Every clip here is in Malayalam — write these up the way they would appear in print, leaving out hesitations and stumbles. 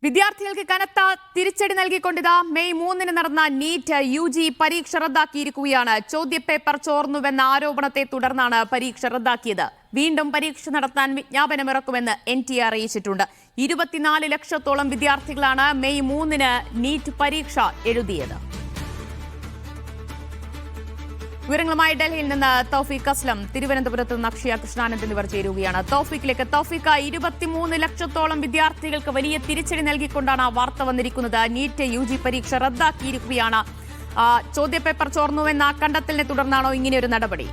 വിദ്യാർത്ഥികൾക്ക് കനത്ത തിരിച്ചടി നൽകിക്കൊണ്ടിതാ മെയ് 3 നടന്ന നീറ്റ് UG പരീക്ഷ റദ്ദാക്കിയിരിക്കുകയാണ്. ചോദ്യപേപ്പർ ചോർന്നുവെന്ന ആരോപണത്തെ തുടർന്നാണ് പരീക്ഷ റദ്ദാക്കിയത്. വീണ്ടും പരീക്ഷ നടത്താൻ വിജ്ഞാപനമിറക്കുമെന്ന് NTA അറിയിച്ചിട്ടുണ്ട്. 24 ലക്ഷത്തോളം വിദ്യാർത്ഥികളാണ് മെയ് 3 നീറ്റ് പരീക്ഷ എഴുതിയത്. വിവരങ്ങളുമായി ഡൽഹിയിൽ നിന്ന് തൗഫീഖ് അസ്ലം, തിരുവനന്തപുരത്ത് നിന്ന് അക്ഷയ കൃഷ്ണാനന്ദ് എന്നിവർ ചേരുകയാണ്. തൗഫീഖിലേക്ക്. തൗഫീഖ്, 23 ലക്ഷത്തോളം വിദ്യാർത്ഥികൾക്ക് വലിയ തിരിച്ചടി നൽകിക്കൊണ്ടാണ് ആ വാർത്ത വന്നിരിക്കുന്നത്. നീറ്റ് UG പരീക്ഷ റദ്ദാക്കിയിരിക്കുകയാണ്. ചോദ്യപേപ്പർ ചോർന്നുവെന്ന കണ്ടെത്തലിനെ തുടർന്നാണോ ഇങ്ങനെയൊരു നടപടി?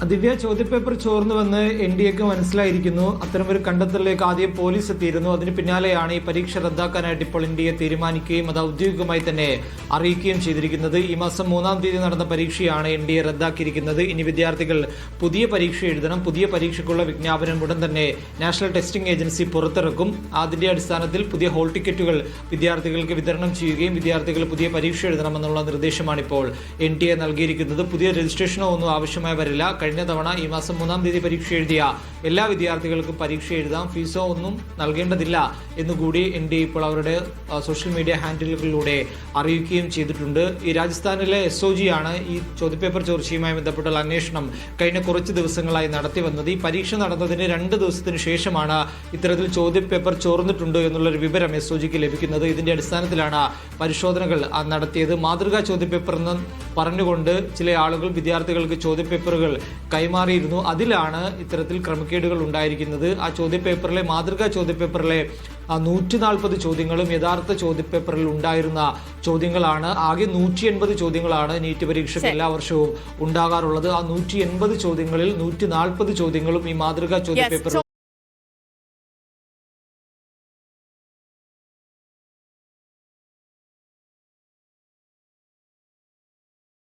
ദിവ്യ, ചോദ്യപേപ്പർ ചോർന്നുവെന്ന് NDAക്ക് മനസ്സിലായിരിക്കുന്നു. അത്തരമൊരു കണ്ടെത്തലിലേക്ക് ആദ്യം പോലീസ് എത്തിയിരുന്നു. അതിന് പിന്നാലെയാണ് ഈ പരീക്ഷ റദ്ദാക്കാനായിട്ട് ഇപ്പോൾ NDA തീരുമാനിക്കുകയും അത് ഔദ്യോഗികമായി തന്നെ അറിയിക്കുകയും ചെയ്തിരിക്കുന്നത്. ഈ മാസം 3-ാം തീയതി നടന്ന പരീക്ഷയാണ് NDA റദ്ദാക്കിയിരിക്കുന്നത്. ഇനി വിദ്യാർത്ഥികൾ പുതിയ പരീക്ഷ എഴുതണം. പുതിയ പരീക്ഷയ്ക്കുള്ള വിജ്ഞാപനം ഉടൻ തന്നെ നാഷണൽ ടെസ്റ്റിംഗ് ഏജൻസി പുറത്തിറക്കും. അതിന്റെ അടിസ്ഥാനത്തിൽ പുതിയ ഹോൾ ടിക്കറ്റുകൾ വിദ്യാർത്ഥികൾക്ക് വിതരണം ചെയ്യുകയും വിദ്യാർത്ഥികൾ പുതിയ പരീക്ഷ എഴുതണമെന്നുള്ള നിർദ്ദേശമാണ് ഇപ്പോൾ NTA നൽകിയിരിക്കുന്നത്. പുതിയ രജിസ്ട്രേഷനോ ഒന്നും ആവശ്യമായി വരില്ല. കഴിഞ്ഞ തവണ ഈ മാസം 3-ാം തീയതി പരീക്ഷ എഴുതിയ എല്ലാ വിദ്യാർത്ഥികൾക്കും പരീക്ഷ എഴുതാം. ഫീസോ ഒന്നും നൽകേണ്ടതില്ല എന്നുകൂടി NDA ഇപ്പോൾ അവരുടെ സോഷ്യൽ മീഡിയ ഹാൻഡിലുകളിലൂടെ അറിയിക്കുകയും ചെയ്തിട്ടുണ്ട്. ഈ രാജസ്ഥാനിലെ SOG ആണ് ഈ ചോദ്യപേപ്പർ ചോർച്ചയുമായി ബന്ധപ്പെട്ടുള്ള അന്വേഷണം കഴിഞ്ഞ കുറച്ച് ദിവസങ്ങളായി നടത്തി വന്നത്. ഈ പരീക്ഷ നടന്നതിന് 2 ദിവസത്തിന് ശേഷമാണ് ഇത്തരത്തിൽ ചോദ്യപേപ്പർ ചോർന്നിട്ടുണ്ട് എന്നുള്ളൊരു വിവരം SOGക്ക് ലഭിക്കുന്നത്. ഇതിന്റെ അടിസ്ഥാനത്തിലാണ് പരിശോധനകൾ നടത്തിയത്. മാതൃകാ ചോദ്യപേപ്പർ എന്ന് പറഞ്ഞുകൊണ്ട് ചില ആളുകൾ വിദ്യാർത്ഥികൾക്ക് ചോദ്യപേപ്പറുകൾ കൈമാറിയിരുന്നു. അതിലാണ് ഇത്തരത്തിൽ ക്രമക്കേടുകൾ ഉണ്ടായിരിക്കുന്നത്. ആ ചോദ്യപേപ്പറിലെ മാതൃകാ ചോദ്യപേപ്പറിലെ 140 ചോദ്യങ്ങളും യഥാർത്ഥ ചോദ്യപേപ്പറിൽ ഉണ്ടായിരുന്ന ചോദ്യങ്ങളാണ്. ആകെ 180 ചോദ്യങ്ങളാണ് നീറ്റ് പരീക്ഷയ്ക്ക് എല്ലാ വർഷവും ഉണ്ടാകാറുള്ളത്. ആ 180 ചോദ്യങ്ങളിൽ 140 ചോദ്യങ്ങളും ഈ മാതൃകാ ചോദ്യപേപ്പർ